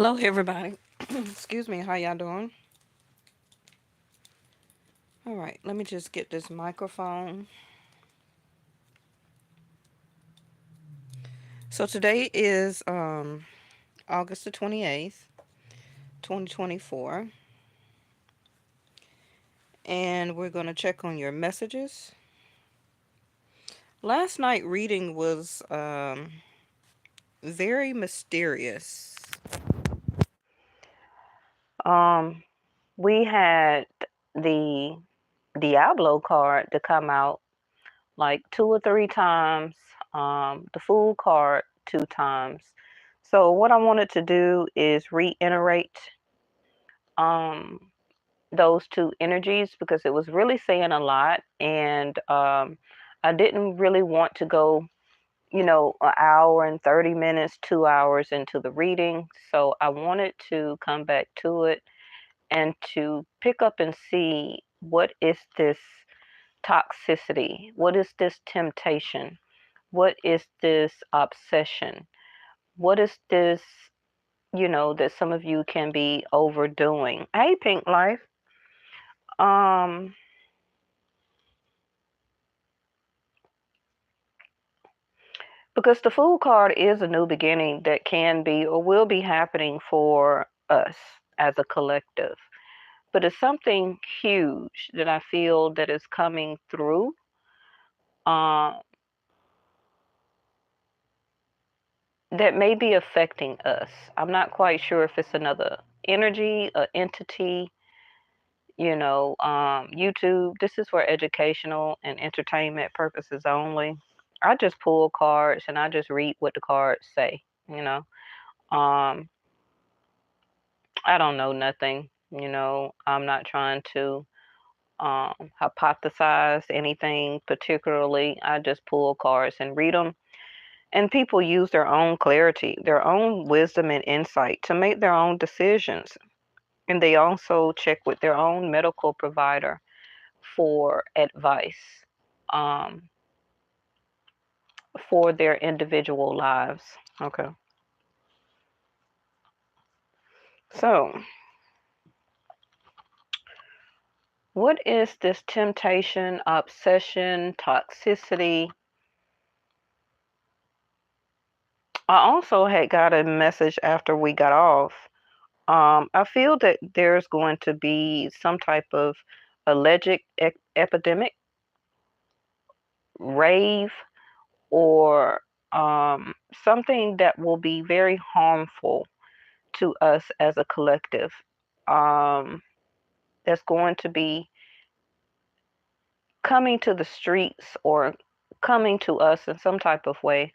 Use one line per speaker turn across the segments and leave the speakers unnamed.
Hello, everybody. Excuse me, how y'all doing? All right, let me just get this microphone. So today is August the 28th, 2024, and we're going to check on your messages. Last night reading was very mysterious. Um, we had the Diablo card to come out like 2 or 3 times, the Fool card 2 times. So what I wanted to do is reiterate um, those two energies because it was really saying a lot, and I didn't really want to go, an hour and 30 minutes, 2 hours into the reading. So I wanted to come back to it and to pick up and see what is this toxicity? What is this temptation? What is this obsession? What is this, that some of you can be overdoing? Hey, Pink Life. Um, because the Fool card is a new beginning that can be or will be happening for us as a collective. But it's something huge that I feel that is coming through. Um, that may be affecting us. I'm not quite sure if it's another energy, an entity, YouTube. This is for educational and entertainment purposes only. I just pull cards and I just read what the cards say, you know. Um, I don't know nothing, I'm not trying to hypothesize anything particularly. I just pull cards and read them. And people use their own clarity, their own wisdom and insight to make their own decisions. And they also check with their own medical provider for advice um, for their individual lives. Okay. So, what is this temptation, obsession, toxicity? I also had got a message after we got off. I feel that there's going to be some type of alleged epidemic, rave, or something that will be very harmful to us as a collective. Um, that's going to be coming to the streets or coming to us in some type of way.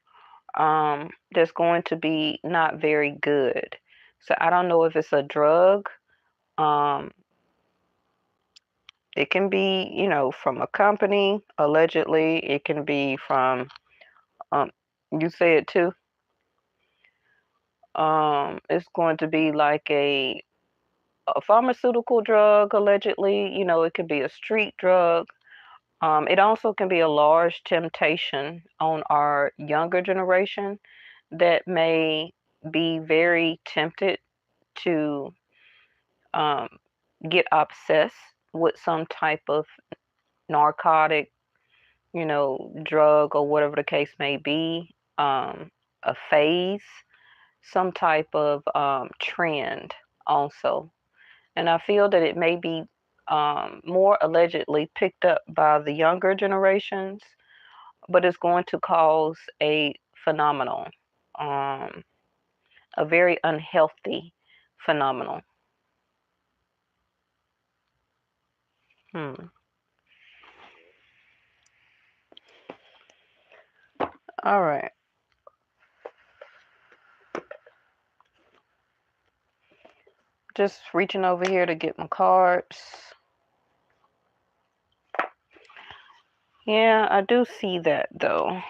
That's going to be not very good. So I don't know if it's a drug. Um, it can be, from a company, allegedly. It can be from, you say it too. It's going to be like a pharmaceutical drug, allegedly. It could be a street drug. It also can be a large temptation on our younger generation that may be very tempted to um, get obsessed with some type of narcotic, drug or whatever the case may be, a phase, some type of trend also. And I feel that it may be more allegedly picked up by the younger generations, but it's going to cause a phenomenon, um, a very unhealthy phenomenon. Hmm. All right. Just reaching over here to get my cards. Yeah, I do see that though.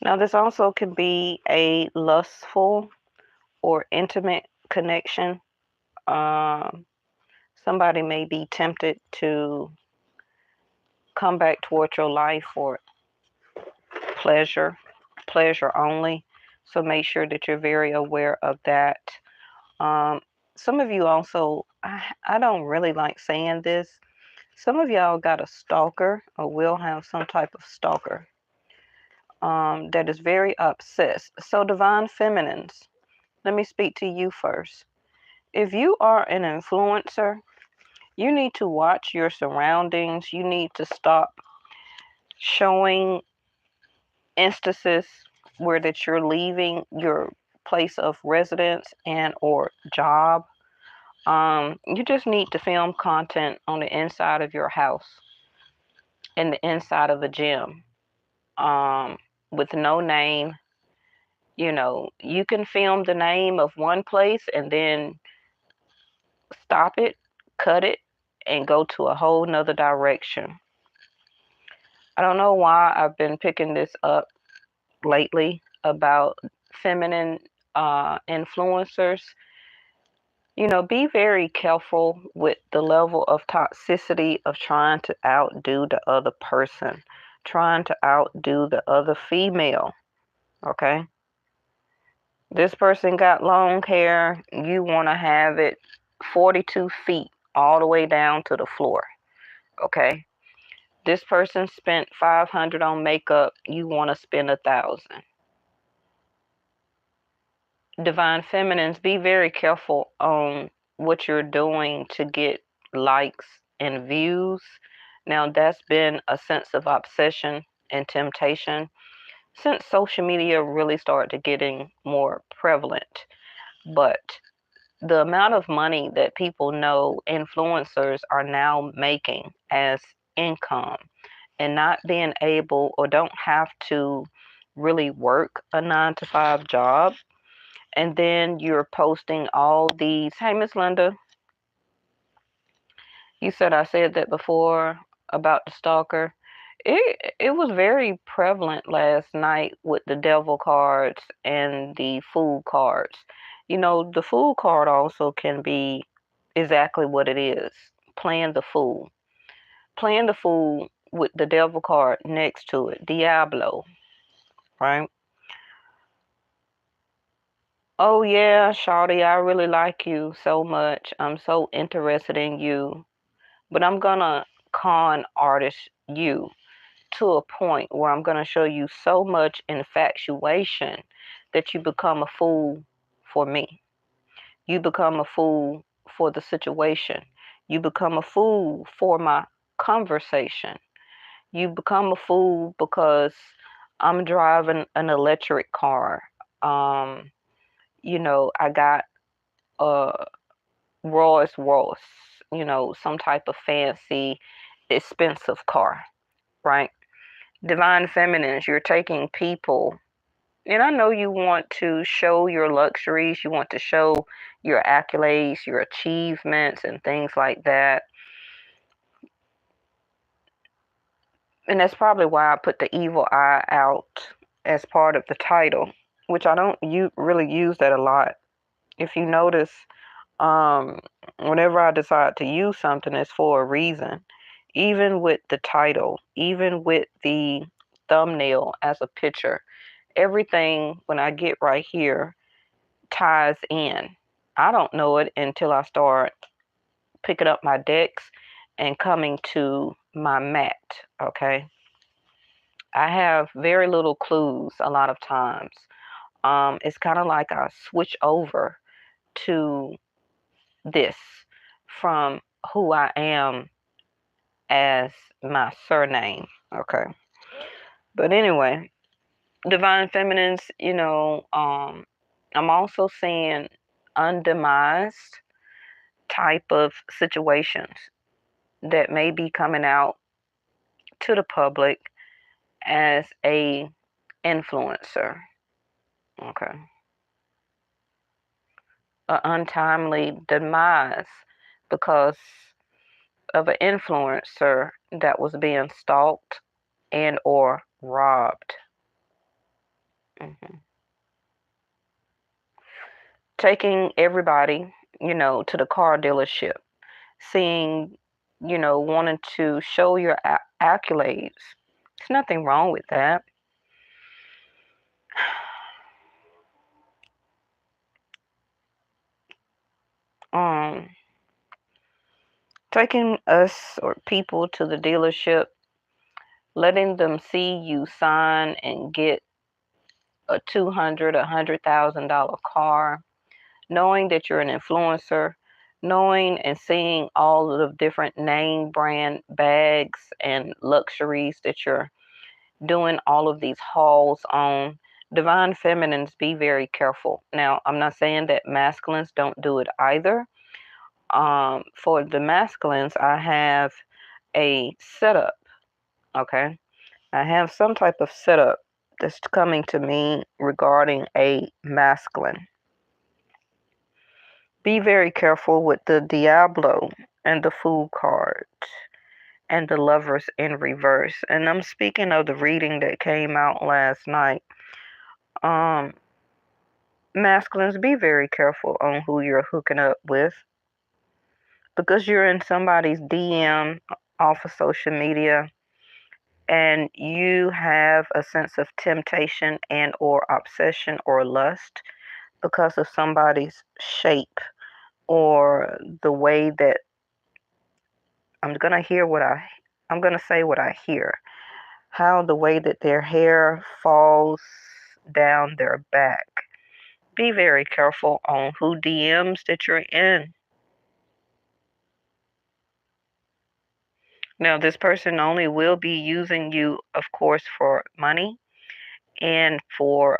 Now, this also can be a lustful or intimate connection. Um, Somebody may be tempted to come back toward your life for pleasure, pleasure only. So make sure that you're very aware of that. Um, some of you also, I don't really like saying this. Some of y'all got a stalker or will have some type of stalker that is very obsessed. So, divine feminines, let me speak to you first. If you are an influencer, you need to watch your surroundings. You need to stop showing instances where that you're leaving your place of residence and or job. You just need to film content on the inside of your house and the inside of the gym, um, with no name. You know, you can film the name of one place and then stop it, cut it, and go to a whole nother direction. I don't know why I've been picking this up lately about feminine influencers. You know, be very careful with the level of toxicity of trying to outdo the other person, trying to outdo the other female. Okay? This person got long hair, you want to have it 42 feet all the way down to the floor. Okay? This person spent 500 on makeup, you want to spend 1,000. Divine feminines, be very careful on what you're doing to get likes and views. Now, that's been a sense of obsession and temptation since social media really started getting more prevalent. But the amount of money that people know influencers are now making as income and not being able or don't have to really work a 9 to 5 job, and then you're posting all these. Hey, Miss Linda, you said I said that before about the stalker. It was very prevalent last night with the devil cards and the fool cards. You know, the fool card also can be exactly what it is, playing the fool. Playing the fool with the devil card next to it, Diablo, right? Oh yeah, Shawty, I really like you so much. I'm so interested in you. But I'm gonna con artist you to a point where I'm gonna show you so much infatuation that you become a fool for me. You become a fool for the situation. You become a fool for my conversation. You become a fool because I'm driving an electric car. Um, I got a Rolls Royce, some type of fancy, expensive car, right? Divine feminines, you're taking people, and I know you want to show your luxuries, you want to show your accolades, your achievements, and things like that. And that's probably why I put the evil eye out as part of the title, which I don't really use that a lot. If you notice, um, whenever I decide to use something, it's for a reason. Even with the title, even with the thumbnail as a picture, everything when I get right here ties in. I don't know it until I start picking up my decks and coming to my mat, okay? I have very little clues a lot of times. It's kind of like I switch over to this from who I am as my surname. Okay. But anyway, divine feminines, I'm also seeing undemised type of situations that may be coming out to the public as a influencer. Okay. An untimely demise because of an influencer that was being stalked and or robbed. hmm taking everybody, to the car dealership, seeing, wanting to show your accolades. There's nothing wrong with that. Um, Taking us or people to the dealership, letting them see you sign and get a $100,000 car, knowing that you're an influencer, knowing and seeing all of the different name brand bags and luxuries that you're doing all of these hauls on. Divine feminines, be very careful. Now, I'm not saying that masculines don't do it either. For the masculines, I have a setup, okay? I have some type of setup that's coming to me regarding a masculine. Be very careful with the Diablo and the Fool card and the Lovers in reverse. And I'm speaking of the reading that came out last night. Masculines, be very careful on who you're hooking up with, because you're in somebody's DM off of social media and you have a sense of temptation and or obsession or lust because of somebody's shape or the way that I'm going to say what I hear. How the way that their hair falls down their back. Be very careful on who DMs that you're in. Now, this person only will be using you, of course, for money and for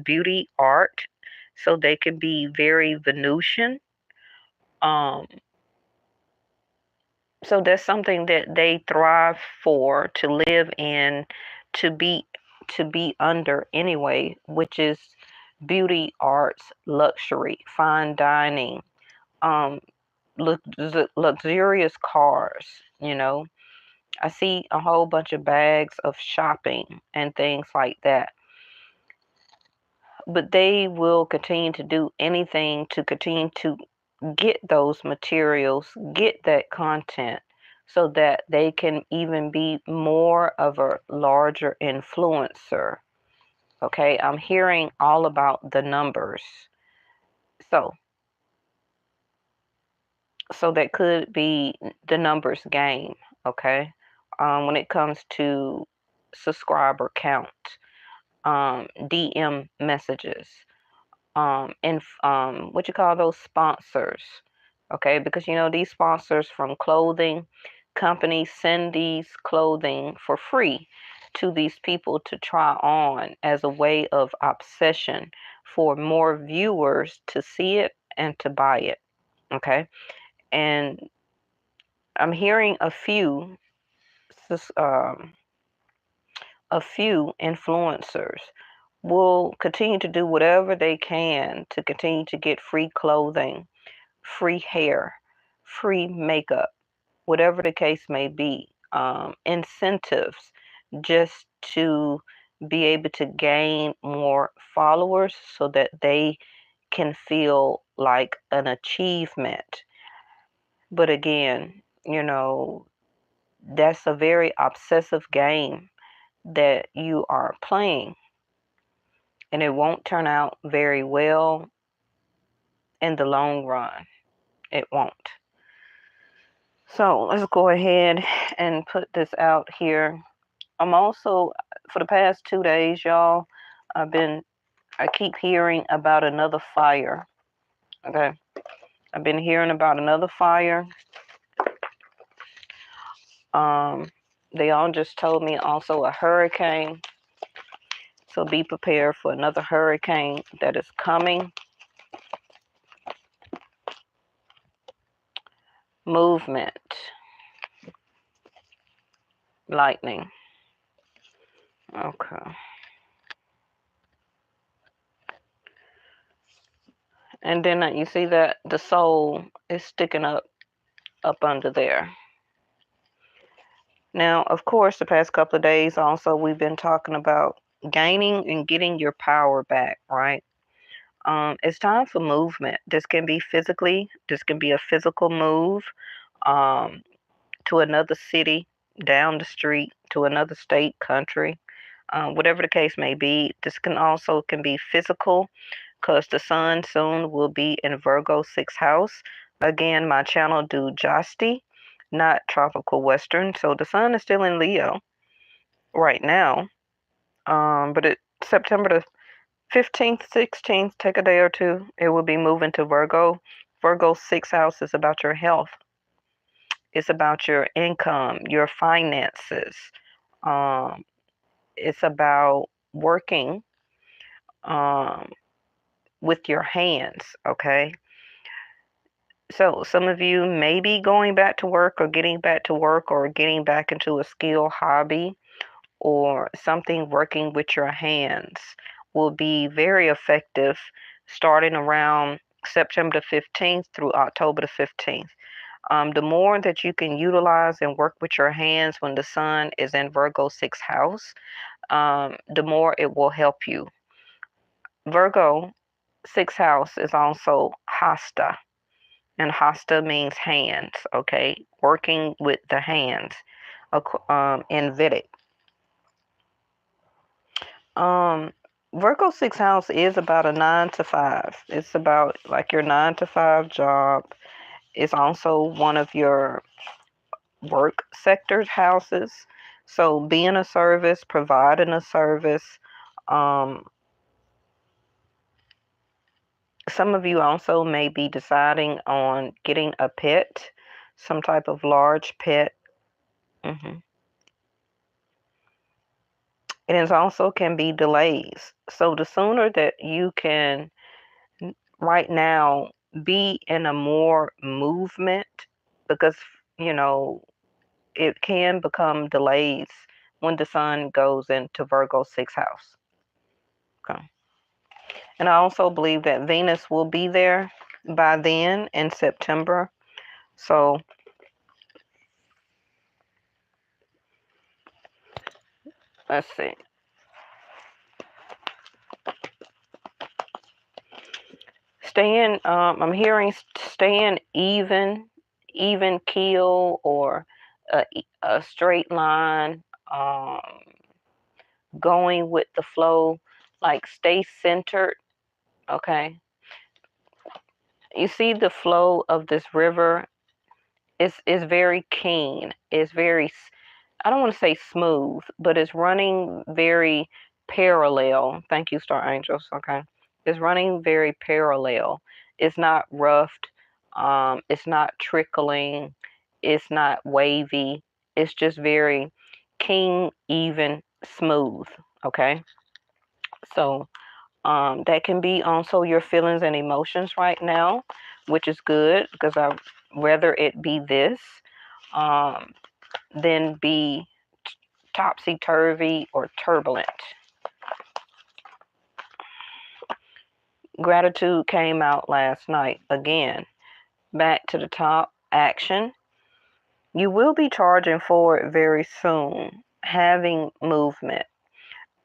beauty, art, so they can be very Venusian. Um, so that's something that they thrive for, to live in, to be under anyway, which is beauty, arts, luxury, fine dining, um, luxurious cars. I see a whole bunch of bags of shopping and things like that. But they will continue to do anything to continue to get those materials, get that content, so that they can even be more of a larger influencer. Okay, I'm hearing all about the numbers. So that could be the numbers game, okay? When it comes to subscriber count, DM messages, and what you call those sponsors, okay? Because these sponsors from clothing companies send these clothing for free to these people to try on as a way of obsession for more viewers to see it and to buy it, okay? And I'm hearing um, a few influencers will continue to do whatever they can to continue to get free clothing, free hair, free makeup, whatever the case may be, incentives, just to be able to gain more followers so that they can feel like an achievement. But again, that's a very obsessive game that you are playing, and it won't turn out very well in the long run. It won't. So let's go ahead and put this out here. I'm also, for the past 2 days, y'all, I keep hearing about another fire. Okay. I've been hearing about another fire. They all just told me also a hurricane. So be prepared for another hurricane that is coming. Movement. Lightning. Okay. And then you see that the soul is sticking up under there. Now, of course, the past couple of days also we've been talking about gaining and getting your power back, right? It's time for movement. This can be physically, this can be a physical move um, to another city, down the street, to another state, country, whatever the case may be. This can be physical because the sun soon will be in Virgo 6th house. Again, my channel do Josti, not tropical western. So the sun is still in Leo right now. But September the 15th, 16th, take a day or two, it will be moving to Virgo. Virgo 6th house is about your health. It's about your income, your finances. Um, it's about working um, with your hands, okay? So some of you may be going back to work or getting back to work or getting back into a skill hobby or something working with your hands will be very effective starting around September the 15th through October the 15th. The more that you can utilize and work with your hands when the sun is in Virgo 6th house, the more it will help you. Virgo 6th house is also hasta, and hasta means hands, okay? Working with the hands in Vedic. Virgo 6th house is about a 9 to 5. It's about like your 9 to 5 job. It's also one of your work sector houses. So being a service, providing a service. Some of you also may be deciding on getting a pet, some type of large pet. And it also can be delays. So the sooner that you can right now be in a more movement, because you know it can become delays when the sun goes into Virgo 6th house. Okay. And I also believe that Venus will be there by then in September. So let's see. I'm hearing staying even keel or a straight line, going with the flow, like stay centered, okay? You see the flow of this river is very keen. It's very, I don't want to say smooth, but it's running very parallel. Thank you, Star Angels, okay? It's running very parallel. It's not roughed. It's not trickling. It's not wavy. It's just very keen, even, smooth, okay? So that can be also your feelings and emotions right now, which is good because I'd rather it be this um, than be topsy-turvy or turbulent. Gratitude came out last night. Again, back to the top, action. You will be charging forward very soon, having movement.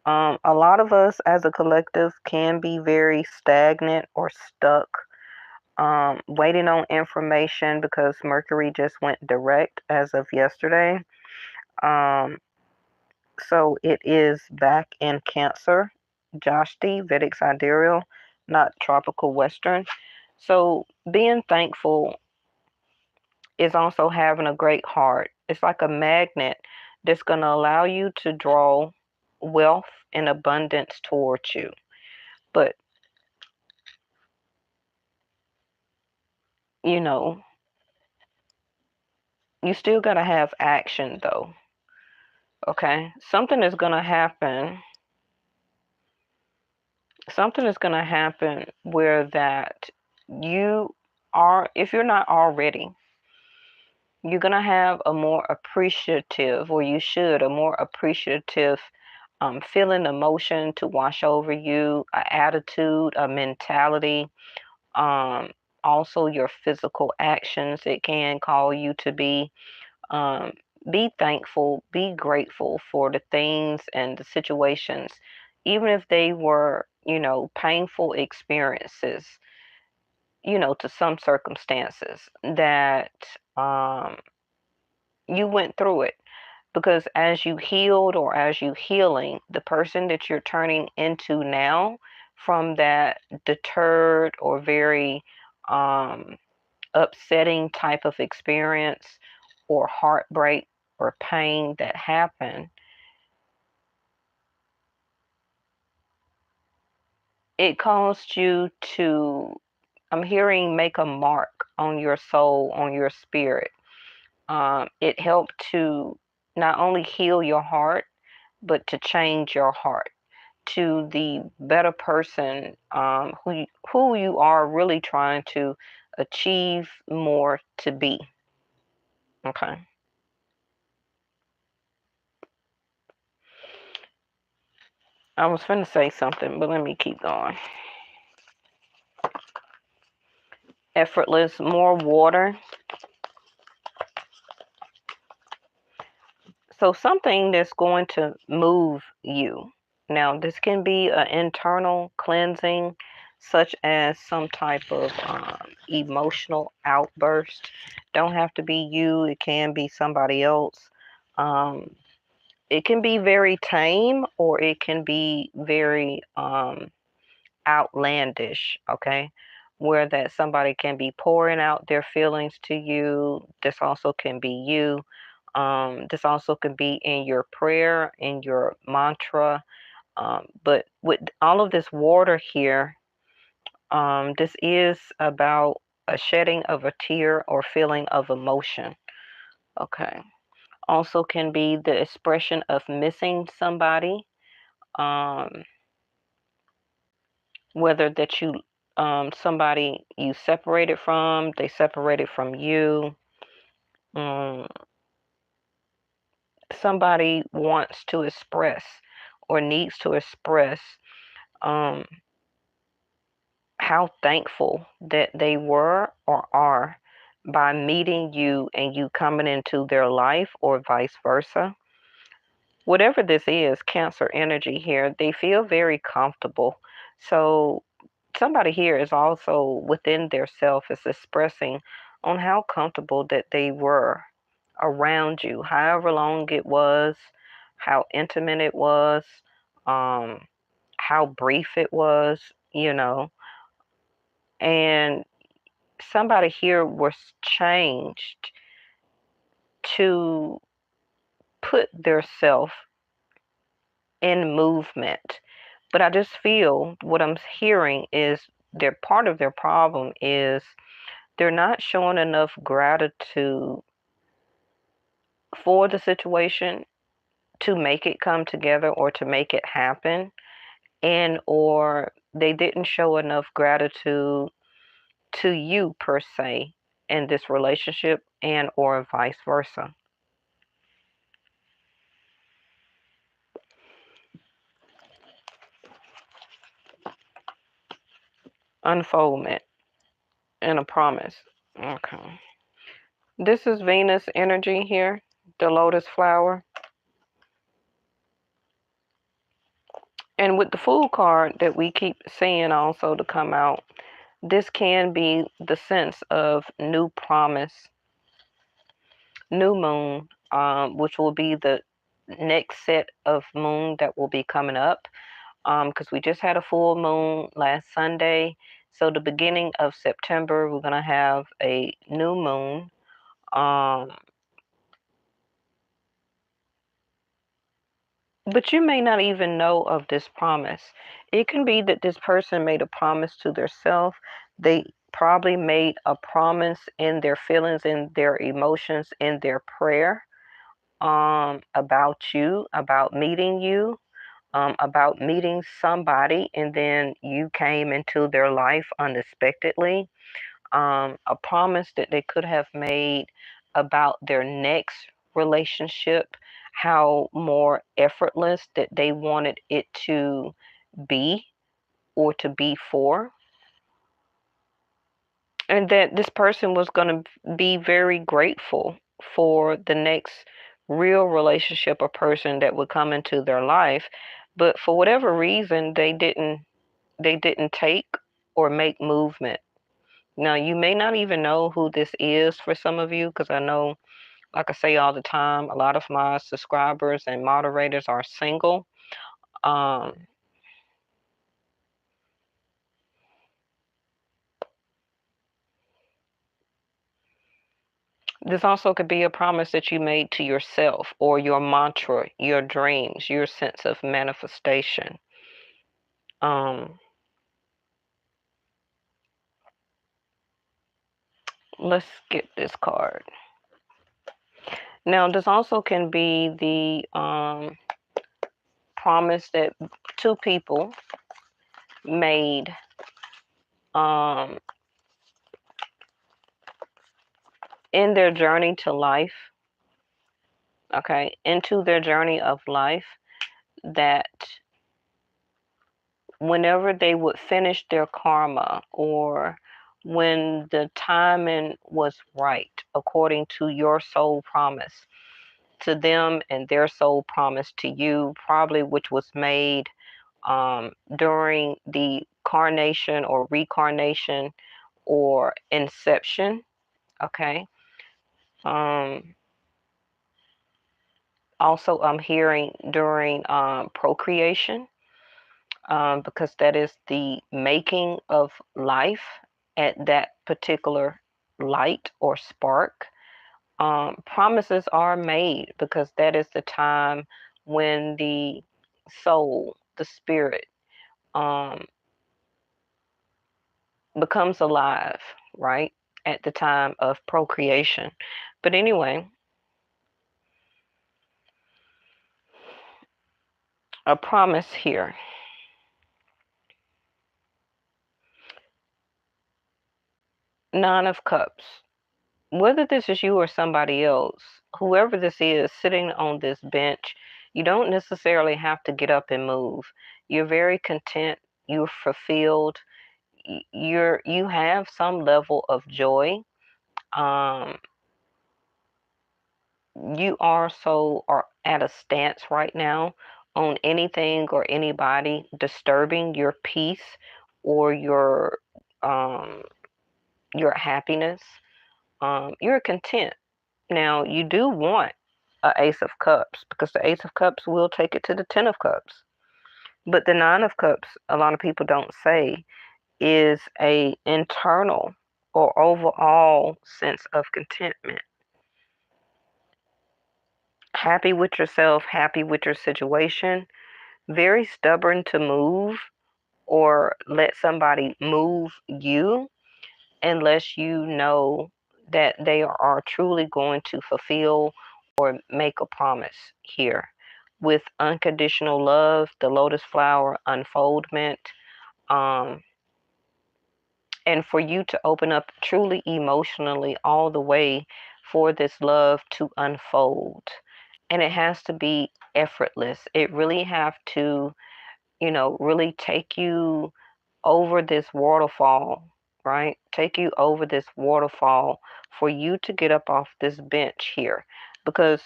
A lot of us as a collective can be very stagnant or stuck, waiting on information because Mercury just went direct as of yesterday. So it is back in Cancer, Jashti, Vedic Sidereal, not tropical Western. So being thankful is also having a great heart. It's like a magnet that's going to allow you to draw wealth and abundance towards you. But, you know, you still got to have action though. Okay? Something is going to happen. Something is going to happen where that you are, if you're not already, you're going to have a more appreciative, or you should, a more appreciative feeling, emotion to wash over you, an attitude, a mentality, um, also your physical actions. It can call you to um, be thankful, be grateful for the things and the situations, even if they were painful experiences, to some circumstances that um, you went through it. Because as you healed or as you healing, the person that you're turning into now from that deterred or very um, upsetting type of experience or heartbreak or pain that happened, it caused you to, I'm hearing, make a mark on your soul, on your spirit. It helped to not only heal your heart, but to change your heart to the better person, who you are really trying to achieve more to be. Okay. I was finna say something, but let me keep going. Effortless, more water. So something that's going to move you. Now, this can be an internal cleansing, such as some type of emotional outburst. Don't have to be you, it can be somebody else. Um, it can be very tame or it can be very outlandish, okay? Where that somebody can be pouring out their feelings to you. This also can be you. This also can be in your prayer, in your mantra. But with all of this water here, this is about a shedding of a tear or feeling of emotion. Okay. Also can be the expression of missing somebody, um, whether that you somebody you separated from, they separated from you. Um, Somebody wants to express or needs to express um, how thankful that they were or are by meeting you and you coming into their life, or vice versa. Whatever this is, Cancer energy here, they feel very comfortable. So somebody here is also within their self is expressing on how comfortable that they were around you, however long it was, how intimate it was, um, how brief it was, and somebody here was changed to put their self in movement. But I just feel what I'm hearing is their part of their problem is they're not showing enough gratitude for the situation to make it come together or to make it happen, and or they didn't show enough gratitude to you per se in this relationship, and or vice versa. Unfoldment and a promise. Okay. This is Venus energy here, the lotus flower. And with the Fool card that we keep seeing also to come out, this can be the sense of new promise, new moon, which will be the next set of moon that will be coming up. Because we just had a full moon last Sunday. So the beginning of September, we're going to have a new moon. Um, But you may not even know of this promise. It can be that this person made a promise to themselves. They probably made a promise in their feelings, in their emotions, in their prayer, about you, about meeting somebody, and then you came into their life unexpectedly. A promise that they could have made about their next relationship, how more effortless that they wanted it to be or to be for, and that this person was going to be very grateful for the next real relationship or person that would come into their life. But for whatever reason, they didn't. they didn't take or make movement. Now, you may not even know who this is for some of you, because I know, like I say all the time, a lot of my subscribers and moderators are single. Um, this also could be a promise that you made to yourself, or your mantra, your dreams, your sense of manifestation. Um, let's get this card. Now, this also can be the promise that two people made um, in their journey to life, okay, into their journey of life, that whenever they would finish their karma, or when the timing was right, according to your soul promise to them and their soul promise to you, probably which was made during the carnation or reincarnation or inception, okay. Um, Also, I'm hearing during procreation, because that is the making of life at that particular light or spark. Promises are made because that is the time when the soul, the spirit, um, becomes alive, right? At the time of procreation. But anyway, a promise here. Nine of Cups. Whether this is you or somebody else, whoever this is sitting on this bench, you don't necessarily have to get up and move. You're very content, you're fulfilled, you have some level of joy. Um, you are at a stance right now on anything or anybody disturbing your peace or um, your happiness. You're content. Now, you do want a Ace of Cups, because the Ace of Cups will take it to the Ten of Cups. But the Nine of Cups, a lot of people don't say, is a internal or overall sense of contentment. Happy with yourself, happy with your situation, very stubborn to move or let somebody move you unless you know that they are truly going to fulfill or make a promise here. With unconditional love, the lotus flower unfoldment, um, and for you to open up truly emotionally all the way for this love to unfold. And it has to be effortless. It really have to, really take you over this waterfall, right? Take you over this waterfall for you to get up off this bench here. Because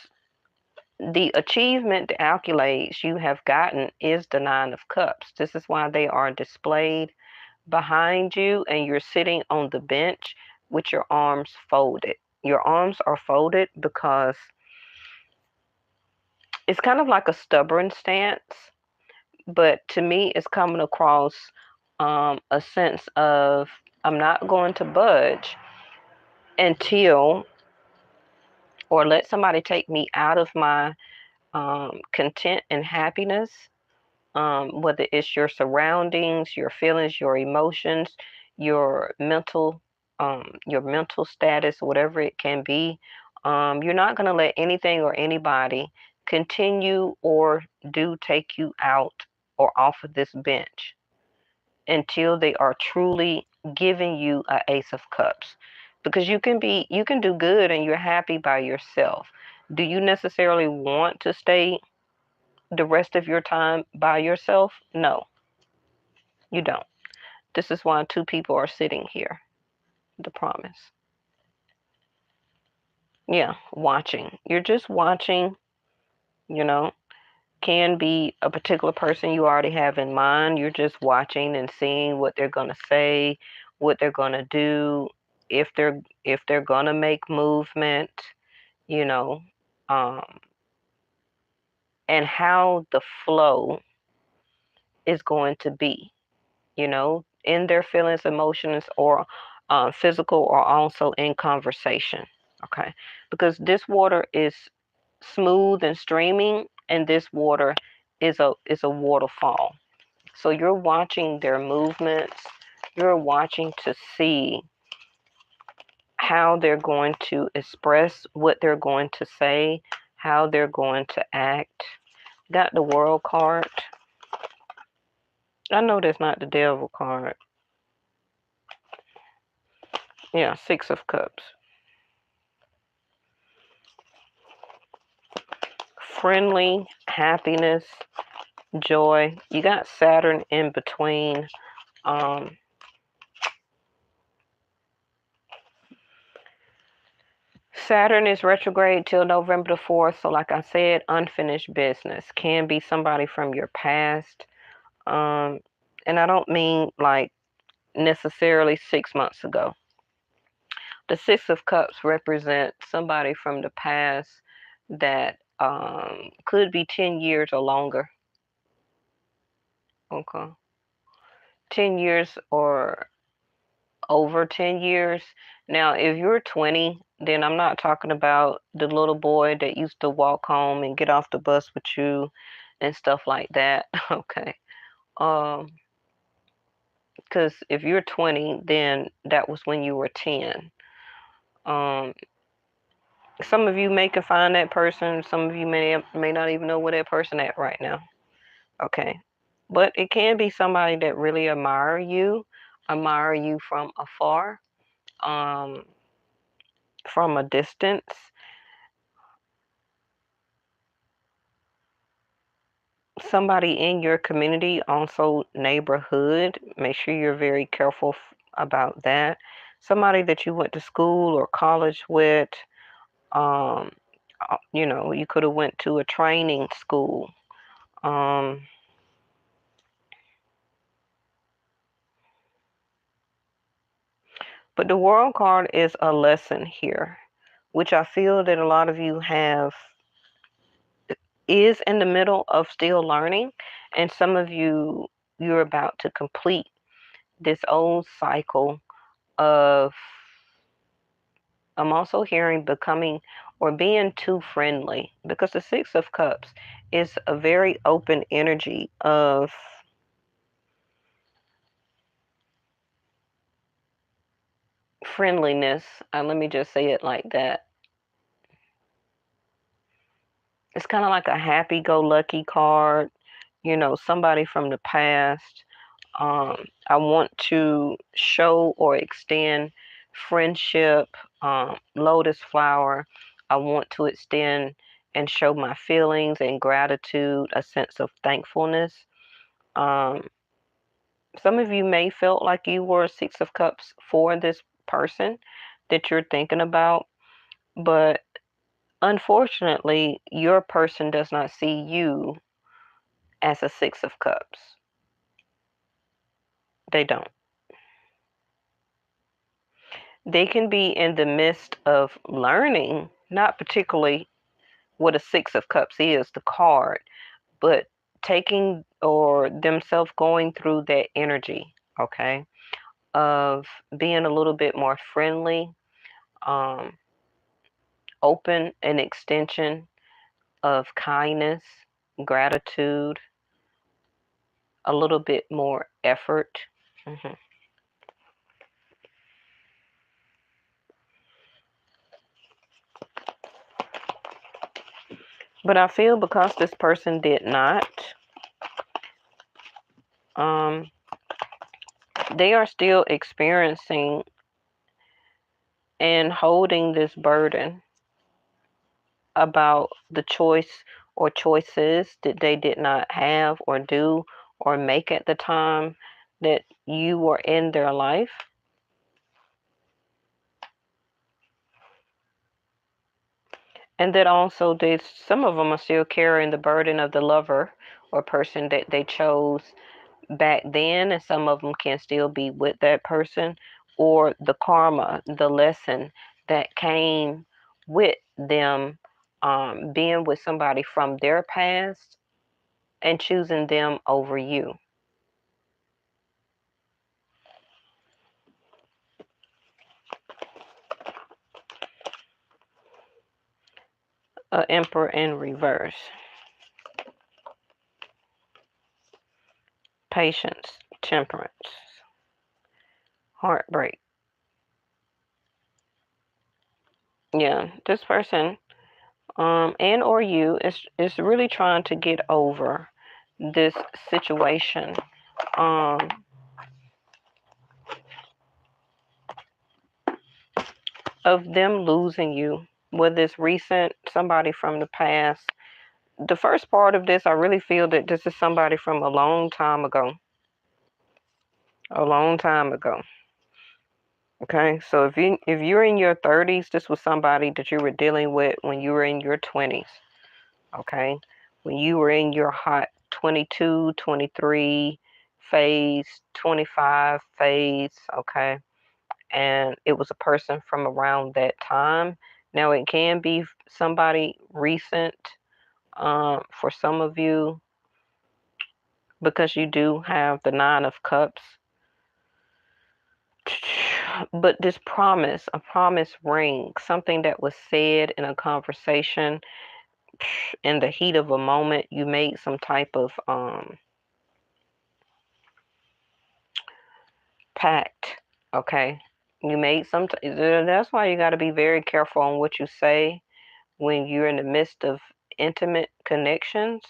the achievement, the accolades you have gotten is the Nine of Cups. This is why they are displayed behind you and you're sitting on the bench with your arms folded. Your arms are folded because it's kind of like a stubborn stance, but to me, it's coming across a sense of I'm not going to budge until, or let somebody take me out of my content and happiness, whether it's your surroundings, your feelings, your emotions, your mental status, whatever it can be. You're not going to let anything or anybody continue or do take you out or off of this bench until they are truly giving you a Ace of Cups. Because you can do good and you're happy by yourself. Do you necessarily want to stay the rest of your time by yourself? No, you don't. This is why two people are sitting here. The promise. Yeah, watching. You're just watching, you know. can be a particular person you already have in mind. You're just watching and seeing what they're going to say, what they're going to do, if they're going to make movement, you know, um, and how the flow is going to be, in their feelings, emotions, or physical, or also in conversation. Okay, because this water is smooth and streaming, and this water is a waterfall. So you're watching their movements. You're watching to see how they're going to express what they're going to say, how they're going to act. Got the World card. I know that's not the Devil card. Yeah, Six of Cups. Friendly, happiness, joy. You got Saturn in between. Saturn is retrograde till November the 4th. So like I said, unfinished business. Can be somebody from your past. And I don't mean like necessarily 6 months ago. The Six of Cups represent somebody from the past that could be 10 years or longer. Okay. 10 years or over 10 years. Now, if you're 20, then I'm not talking about the little boy that used to walk home and get off the bus with you and stuff like that. Okay. Um, because if you're 20, then that was when you were 10. Um, some of you may can find that person. Some of you may not even know where that person at right now. Okay. But it can be somebody that really admire you from afar, um, from a distance. Somebody in your community, also neighborhood. Make sure you're very careful about that. Somebody that you went to school or college with. Um, you could have went to a training school. Um, but the World card is a lesson here, which I feel that a lot of you is in the middle of still learning, and some of you're about to complete this old cycle of, I'm also hearing, becoming or being too friendly, because the Six of Cups is a very open energy of friendliness. Let me just say it like that. It's kind of like a happy-go-lucky card, somebody from the past. I want to show or extend friendship, lotus flower. I want to extend and show my feelings and gratitude, a sense of thankfulness. Um, some of you may felt like you were Six of Cups for this person that you're thinking about, but unfortunately, your person does not see you as a Six of Cups. They don't. They can be in the midst of learning, not particularly what a Six of Cups is, the card, but taking or themselves going through that energy, okay, of being a little bit more friendly, um, open, an extension of kindness, gratitude, a little bit more effort. Mhm. But I feel because this person did not, um, they are still experiencing and holding this burden about the choice or choices that they did not have or do or make at the time that you were in their life. And then also, some of them are still carrying the burden of the lover or person that they chose back then, and some of them can still be with that person, or the karma, the lesson that came with them being with somebody from their past and choosing them over you. Emperor in reverse. Patience, temperance, heartbreak. Yeah, this person and or you is really trying to get over this situation um, of them losing you, whether it's recent, somebody from the past. The first part of this, I really feel that this is somebody from a long time ago. A long time ago. Okay, so if you're in your 30s, this was somebody that you were dealing with when you were in your 20s. Okay, when you were in your hot 22, 23 phase, 25 phase. Okay, and it was a person from around that time. Now it can be somebody recent for some of you, because you do have the Nine of Cups. But this promise, a promise ring, something that was said in a conversation in the heat of a moment, you made some type of pact, okay? You made some, that's why you got to be very careful on what you say when you're in the midst of intimate connections,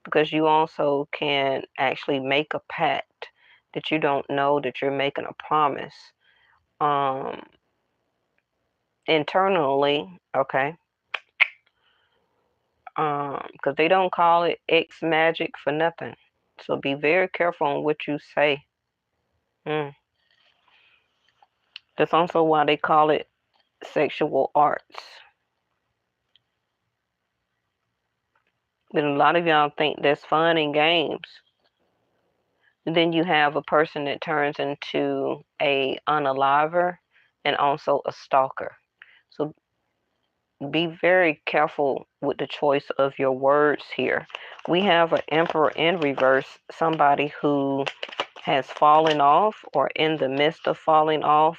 because you also can actually make a pact that you don't know that you're making a promise um, internally, okay? Because they don't call it X magic for nothing. So be very careful on what you say. Mm. That's also why they call it sexual arts. But a lot of y'all think that's fun and games. Then you have a person that turns into a unaliver and also a stalker. So be very careful with the choice of your words here. We have an emperor in reverse, somebody who has fallen off or in the midst of falling off,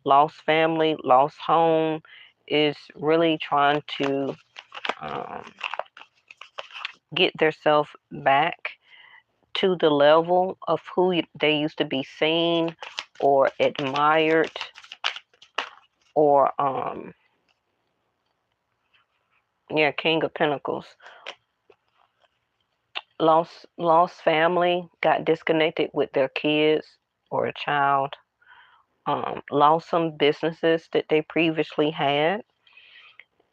lost family, lost home, is really trying to um, get themselves back to the level of who they used to be seen or admired, or yeah, King of Pentacles. Lost family, got disconnected with their kids or a child, lost some businesses that they previously had.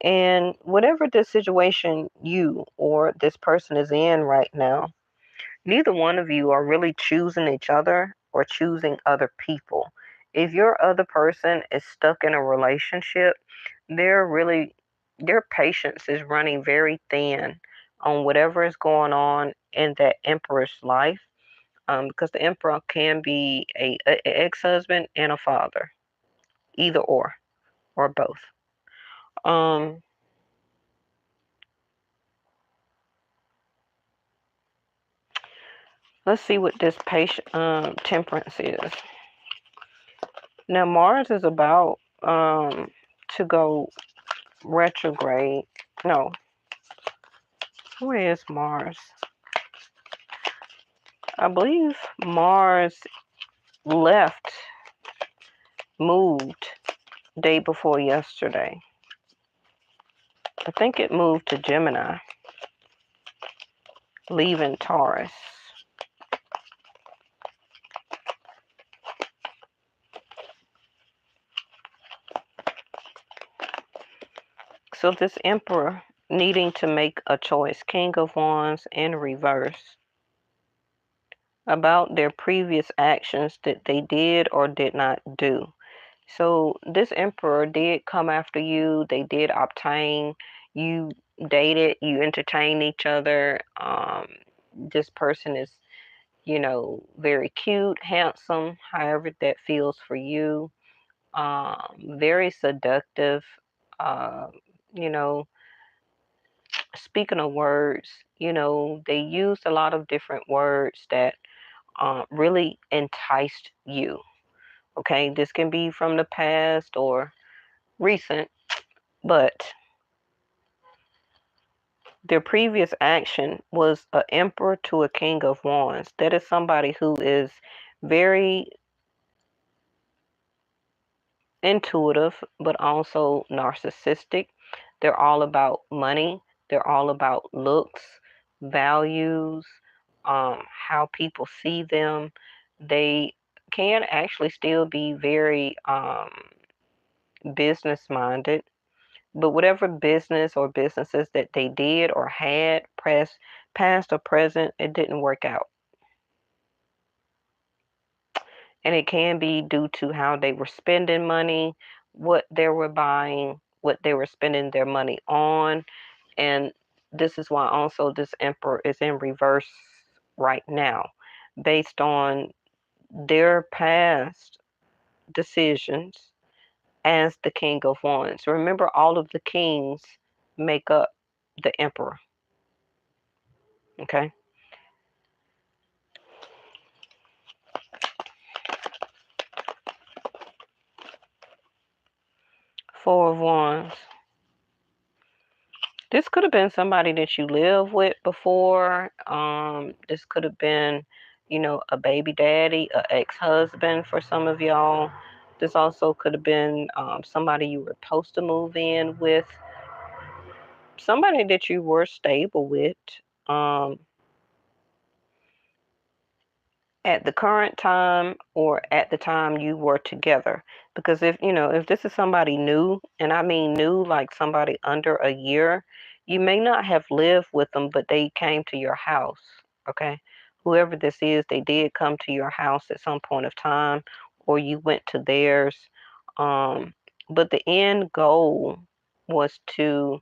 And whatever the situation you or this person is in right now, neither one of you are really choosing each other or choosing other people. If your other person is stuck in a relationship, their patience is running very thin on whatever is going on in that emperor's life. Because the emperor can be a ex-husband and a father, either or both. Um, let's see what this patient temperance is. Now Mars is about to go retrograde. No, where is Mars? I believe Mars left, moved day before yesterday. I think it moved to Gemini, leaving Taurus. So this emperor needing to make a choice, King of Wands in reverse, about their previous actions that they did or did not do. So this emperor did come after you. They did obtain You dated, you entertain each other. This person is, very cute, handsome, however that feels for you. Very seductive. Uh, you know, Speaking of words, they used a lot of different words that really enticed you. Okay, this can be from the past or recent, but their previous action was an emperor to a king of wands. That is somebody who is very intuitive, but also narcissistic. They're all about money. They're all about looks, values, how people see them. They can actually still be very business minded, but whatever business or businesses that they did or had, past or present, it didn't work out. And it can be due to how they were spending money, what they were buying, what they were spending their money on. And this is why also this emperor is in reverse right now, based on their past decisions as the king of wands. Remember, all of the kings make up the emperor. Okay. Four of wands. This could have been somebody that you lived with before. This could have been, a baby daddy, a ex-husband for some of y'all. This also could have been somebody you were supposed to move in with, somebody that you were stable with. Um, at the current time or at the time you were together, because if this is somebody new, and I mean new like somebody under a year, you may not have lived with them, but they came to your house. Okay, whoever this is, they did come to your house at some point of time, or you went to theirs. um but the end goal was to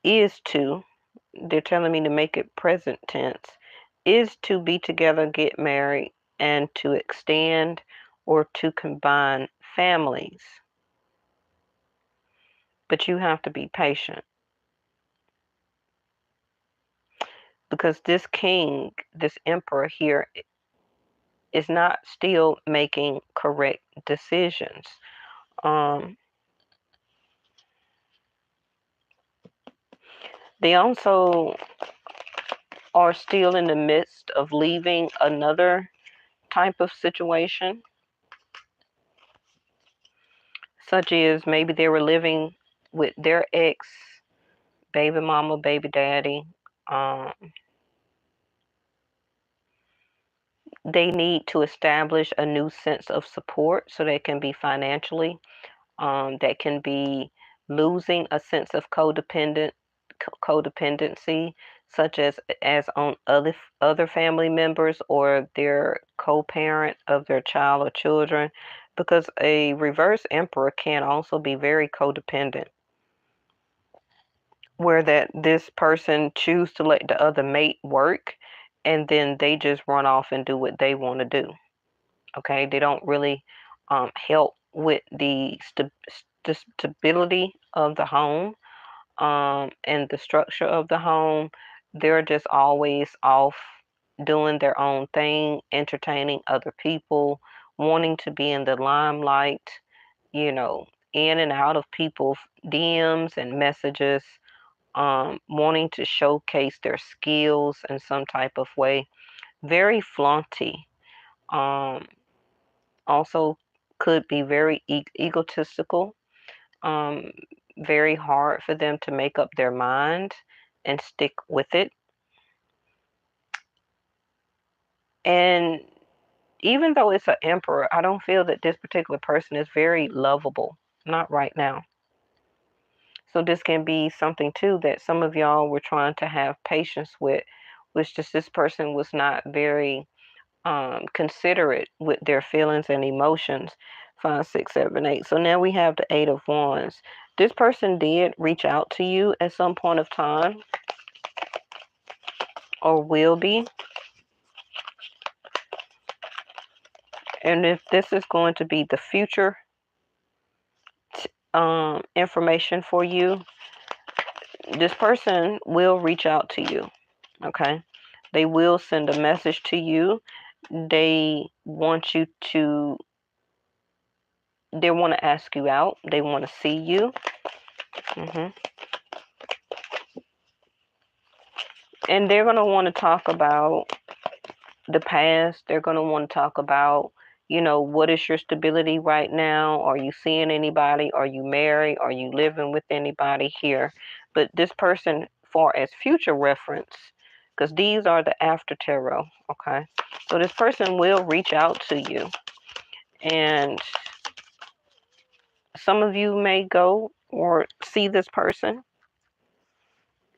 is to they're telling me to make it present tense, is to be together, get married, and to extend or to combine families. But you have to be patient, because this king, this emperor here, is not still making correct decisions. Um, they also are still in the midst of leaving another type of situation, such as maybe they were living with their ex baby mama, baby daddy. Um, they need to establish a new sense of support, so that can be financially, that can be losing a sense of codependency, such as on other family members or their co-parent of their child or children, because a reverse emperor can also be very codependent, where that this person choose to let the other mate work, and then they just run off and do what they want to do. Okay, they don't really help with the stability of the home, and the structure of the home. They're just always off doing their own thing, entertaining other people, wanting to be in the limelight, you know, in and out of people's DMs and messages, wanting to showcase their skills in some type of way. Very flaunty. Um, Also could be very egotistical. Um, Very hard for them to make up their mind and stick with it. And even though it's an emperor, I don't feel that this particular person is very lovable. Not right now. So this can be something too that some of y'all were trying to have patience with, which just this person was not very considerate with their feelings and emotions. 5, 6, 7, 8. So now we have the Eight of Wands. This person did reach out to you at some point of time or will be. And if this is going to be the future information for you, this person will reach out to you. Okay. They will send a message to you. They want you to, they want to ask you out. They want to see you. And they're going to want to talk about the past. They're going to want to talk about, what is your stability right now? Are you seeing anybody? Are you married? Are you living with anybody here? But this person, far as future reference, because these are the after tarot, okay? So this person will reach out to you. And some of you may go or see this person,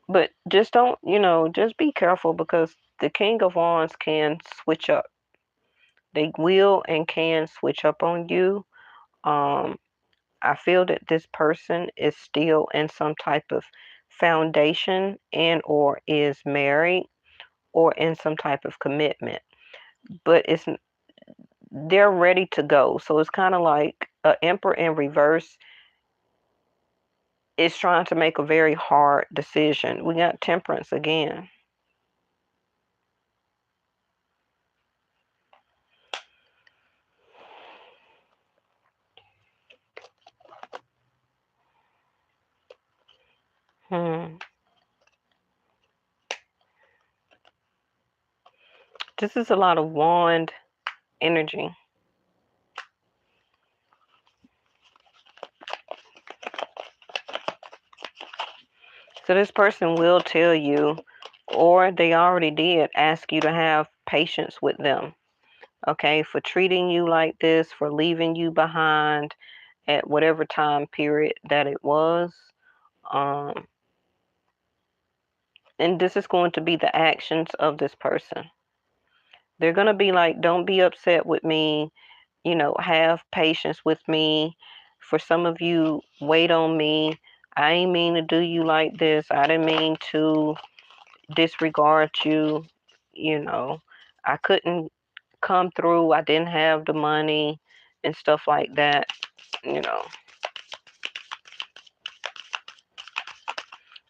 but just don't, just be careful because the King of Wands can switch up. They will and can switch up on you. I feel that this person is still in some type of foundation and or is married or in some type of commitment, but they're ready to go. So it's kind of like an Emperor in reverse is trying to make a very hard decision. We got Temperance again. This is a lot of wand energy. So this person will tell you, or they already did, ask you to have patience with them. Okay, for treating you like this, for leaving you behind at whatever time period that it was. And this is going to be the actions of this person. They're going to be like, don't be upset with me, have patience with me. For some of you, wait on me. I ain't mean to do you like this. I didn't mean to disregard you. I couldn't come through. I didn't have the money and stuff like that.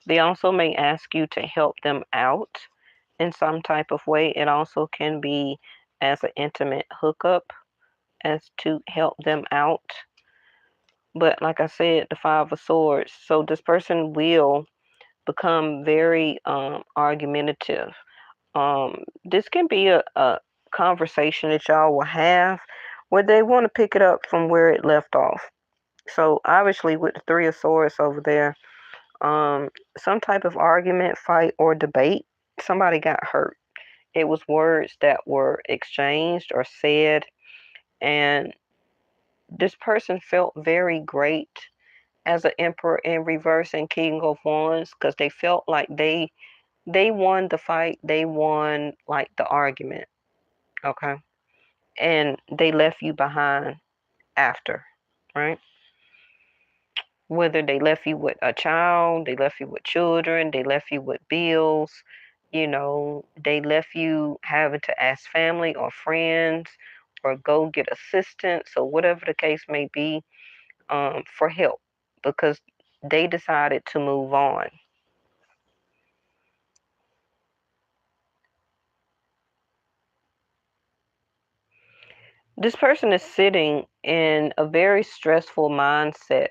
They also may ask you to help them out in some type of way. It also can be as an intimate hookup as to help them out. But like I said, the Five of Swords. So this person will become very argumentative. This can be a conversation that y'all will have where they want to pick it up from where it left off. So obviously with the Three of Swords over there, some type of argument, fight, or debate, somebody got hurt. It was words that were exchanged or said, and this person felt very great as an Emperor in reverse and King of Wands because they felt like they won the fight, they won like the argument, okay, and they left you behind after, right? Whether they left you with a child, they left you with children, they left you with bills, they left you having to ask family or friends or go get assistance or whatever the case may be, for help because they decided to move on. This person is sitting in a very stressful mindset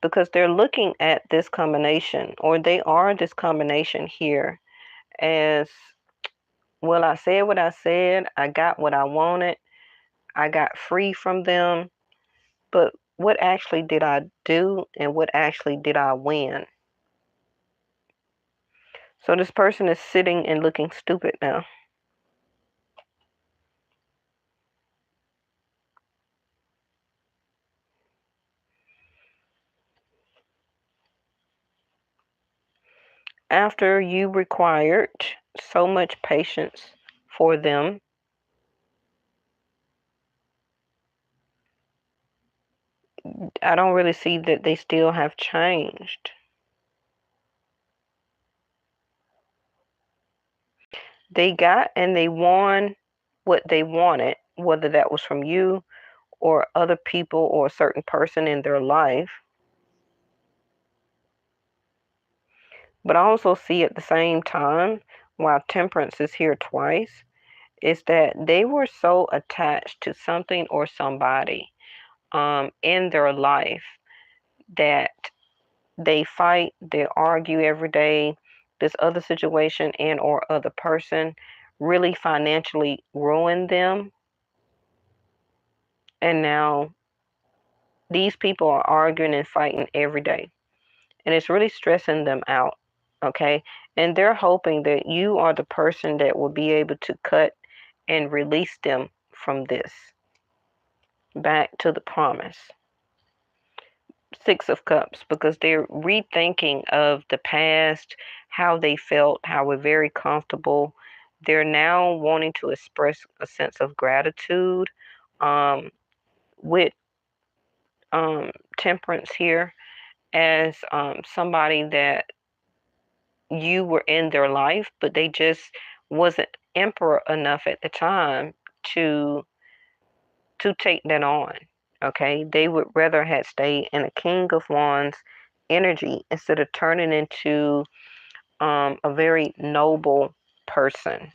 because they're looking at this combination, or they are this combination here as, well, I said what I said, I got what I wanted, I got free from them, but what actually did I do and what actually did I win? So this person is sitting and looking stupid now. After you required so much patience for them, I don't really see that they still have changed. They got and they won what they wanted, whether that was from you or other people or a certain person in their life. But I also see at the same time, while temperance is here twice, is that they were so attached to something or somebody in their life that they fight, they argue every day. This other situation and or other person really financially ruined them. And now these people are arguing and fighting every day. And it's really stressing them out. Okay. And they're hoping that you are the person that will be able to cut and release them from this back to the promise. Six of Cups, because they're rethinking of the past, how they felt, how we're very comfortable. They're now wanting to express a sense of gratitude um, with Temperance here as somebody that you were in their life, but they just wasn't emperor enough at the time to take that on. Okay, they would rather had stayed in a King of Wands energy instead of turning into a very noble person.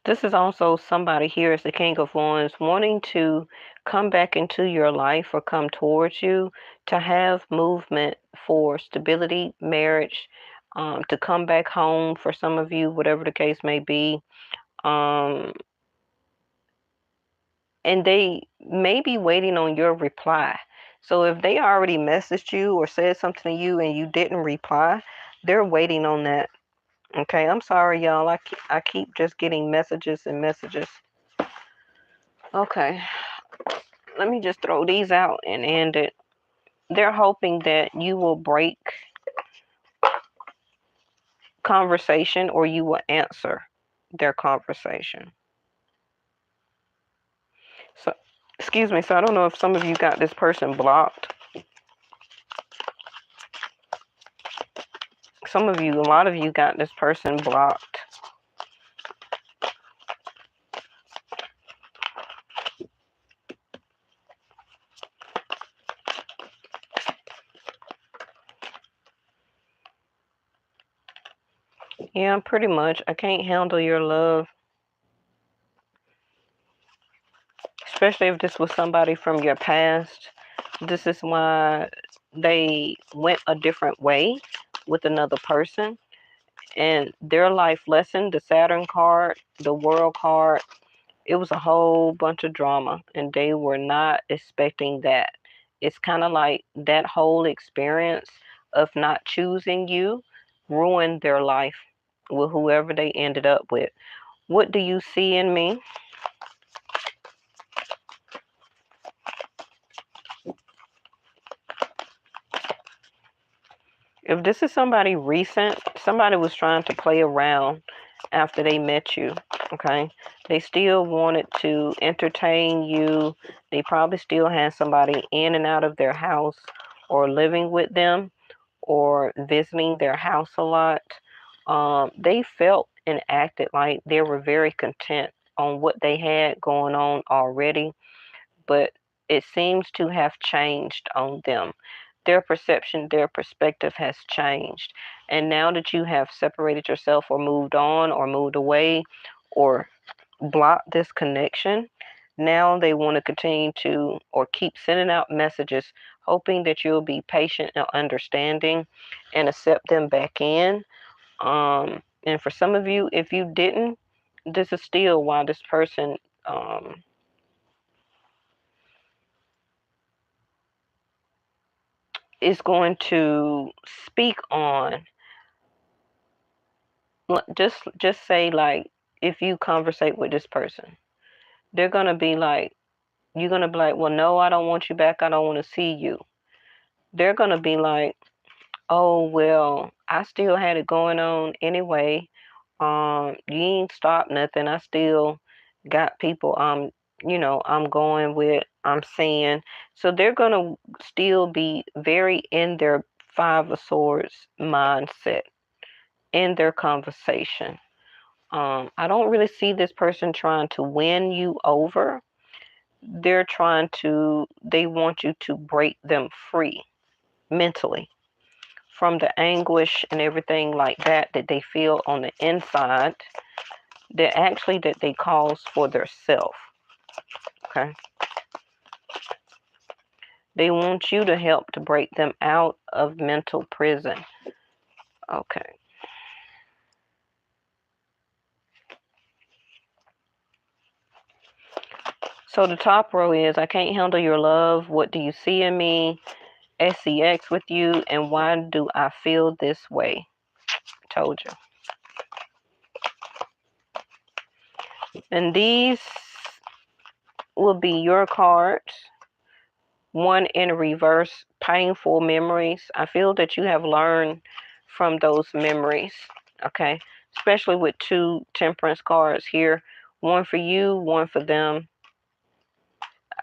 This is also somebody here as the King of Wands wanting to come back into your life or come towards you to have movement for stability, marriage, to come back home for some of you, whatever the case may be. Um, and they may be waiting on your reply. So if they already messaged you or said something to you and you didn't reply, they're waiting on that. Okay, I'm sorry, y'all. I keep just getting messages and messages. Okay, let me just throw these out and end it. They're hoping that you will break conversation or you will answer their conversation. So, excuse me. So I don't know if some of you got this person blocked. Some of you, a lot of you got this person blocked. Yeah, pretty much. I can't handle your love. Especially if this was somebody from your past. This is why they went a different way with another person. And their life lesson, the Saturn card, the World card, it was a whole bunch of drama. And they were not expecting that. It's kind of like that whole experience of not choosing you ruined their life with whoever they ended up with. What do you see in me? If this is somebody recent, somebody was trying to play around after they met you, okay? They still wanted to entertain you. They probably still had somebody in and out of their house or living with them or visiting their house a lot. They felt and acted like they were very content on what they had going on already, but it seems to have changed on them. Their perception, their perspective has changed. And now that you have separated yourself or moved on or moved away or blocked this connection, now they want to continue to or keep sending out messages, hoping that you'll be patient and understanding and accept them back in. And for some of you, if you didn't, this is still why this person is going to speak on just say like if you conversate with this person, they're gonna be like you're gonna be like, well, no, I don't want you back. I don't want to see you. They're gonna be like, oh well, I still had it going on anyway, You ain't stopped nothing. I still got people I'm going with, I'm seeing. So they're gonna still be very in their Five of Swords mindset in their conversation. I don't really see this person trying to win you over. They want you to break them free mentally from the anguish and everything like that they feel on the inside, that they cause for their self. Okay. They want you to help to break them out of mental prison. Okay. So the top row is, I can't handle your love. What do you see in me? SEX with you, and why do I feel this way? Told you. And these will be your cards. One in reverse, painful memories. I feel that you have learned from those memories. Okay. Especially with two temperance cards here. One for you, one for them.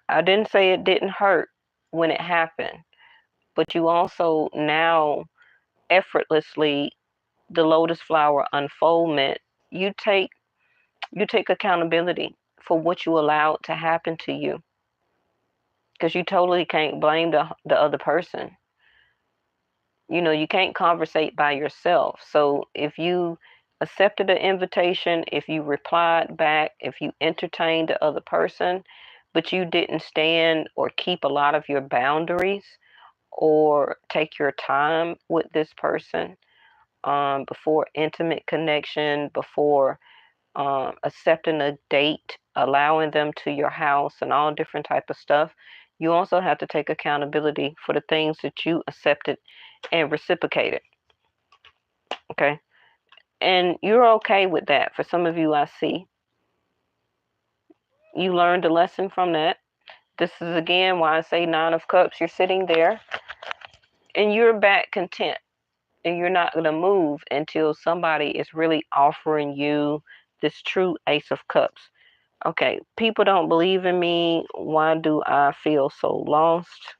I didn't say it didn't hurt when it happened, but you also now effortlessly, the lotus flower unfoldment, you take accountability for what you allowed to happen to you, because you totally can't blame the other person. You can't conversate by yourself. So if you accepted an invitation, if you replied back, if you entertained the other person, but you didn't stand or keep a lot of your boundaries or take your time with this person, before intimate connection, before accepting a date, allowing them to your house, and all different type of stuff, you also have to take accountability for the things that you accepted and reciprocated. Okay. And you're okay with that. For some of you, I see you learned a lesson from that. This is again why I say Nine of Cups. You're sitting there and you're back content, and you're not going to move until somebody is really offering you this true Ace of Cups. Okay, people don't believe in me. Why do I feel so lost?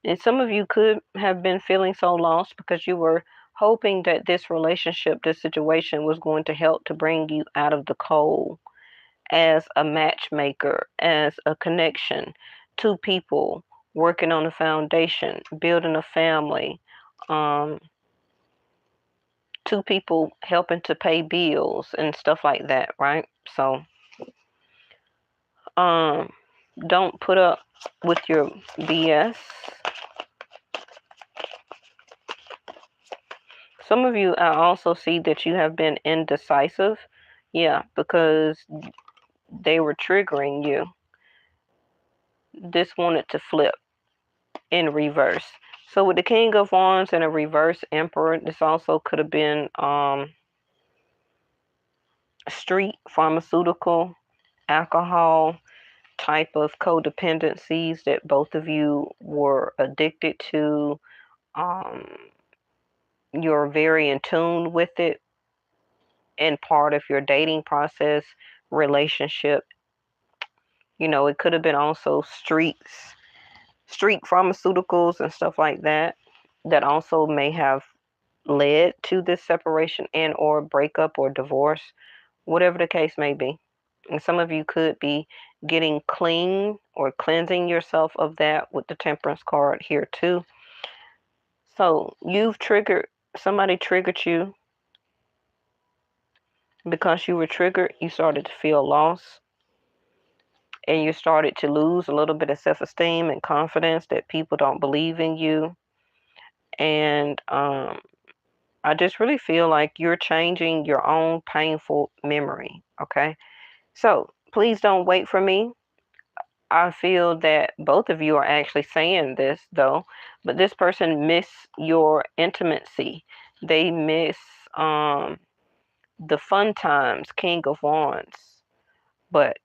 And some of you could have been feeling so lost because you were hoping that this relationship, this situation was going to help to bring you out of the cold as a matchmaker, as a connection, two people working on a foundation, building a family, um, two people helping to pay bills and stuff like that, right? So, um, don't put up with your BS. Some of you, I also see that you have been indecisive. Yeah, because they were triggering you. This wanted to flip in reverse. So with the King of Wands and a reverse Emperor, this also could have been street, pharmaceutical, alcohol type of codependencies that both of you were addicted to. Um, you're very in tune with it and part of your dating process, relationship. It could have been also street pharmaceuticals and stuff like that, that also may have led to this separation and or breakup or divorce, whatever the case may be. And some of you could be getting clean or cleansing yourself of that with the Temperance card here too. So somebody triggered you. Because you were triggered, you started to feel lost, and you started to lose a little bit of self-esteem and confidence, that people don't believe in you. And I just really feel like you're changing your own painful memory. Okay. So please don't wait for me. I feel that both of you are actually saying this though, but this person miss your intimacy. They miss the fun times, King of Wands. But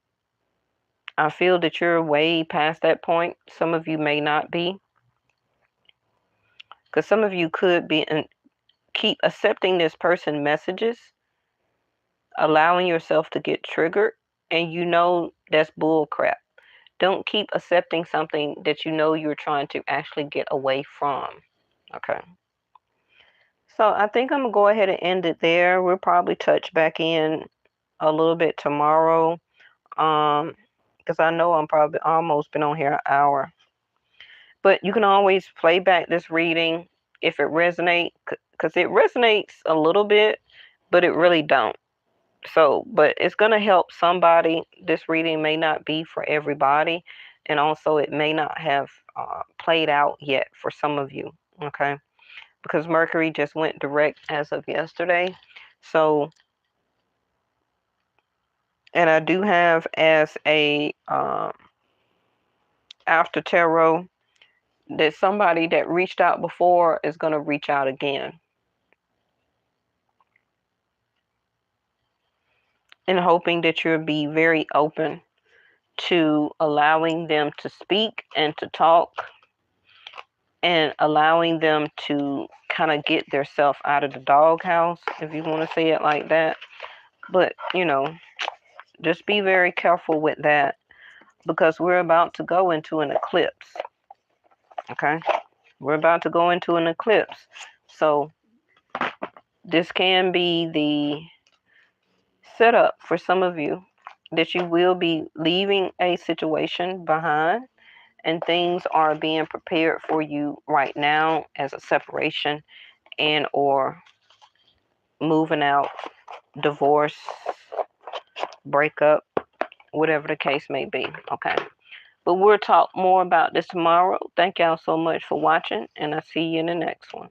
I feel that you're way past that point. Some of you may not be. Because some of you could be and keep accepting this person's messages, allowing yourself to get triggered, and you know that's bull crap. Don't keep accepting something that you know you're trying to actually get away from. Okay. So I think I'm gonna go ahead and end it there. We'll probably touch back in a little bit tomorrow. Because I know I'm probably almost been on here an hour. But you can always play back this reading if it resonates, because it resonates a little bit, but it really don't. So, but it's going to help somebody. This reading may not be for everybody, and also it may not have played out yet for some of you, okay? Because Mercury just went direct as of yesterday. So, and I do have as a after tarot that somebody that reached out before is going to reach out again. And hoping that you'll be very open to allowing them to speak and to talk and allowing them to kind of get their self out of the doghouse, if you want to say it like that. But, you know, just be very careful with that because we're about to go into an eclipse. Okay? We're about to go into an eclipse. So this can be the setup for some of you that you will be leaving a situation behind and things are being prepared for you right now as a separation and or moving out, divorce, breakup, whatever the case may be. Okay. But we'll talk more about this tomorrow. Thank y'all so much for watching, and I'll see you in the next one.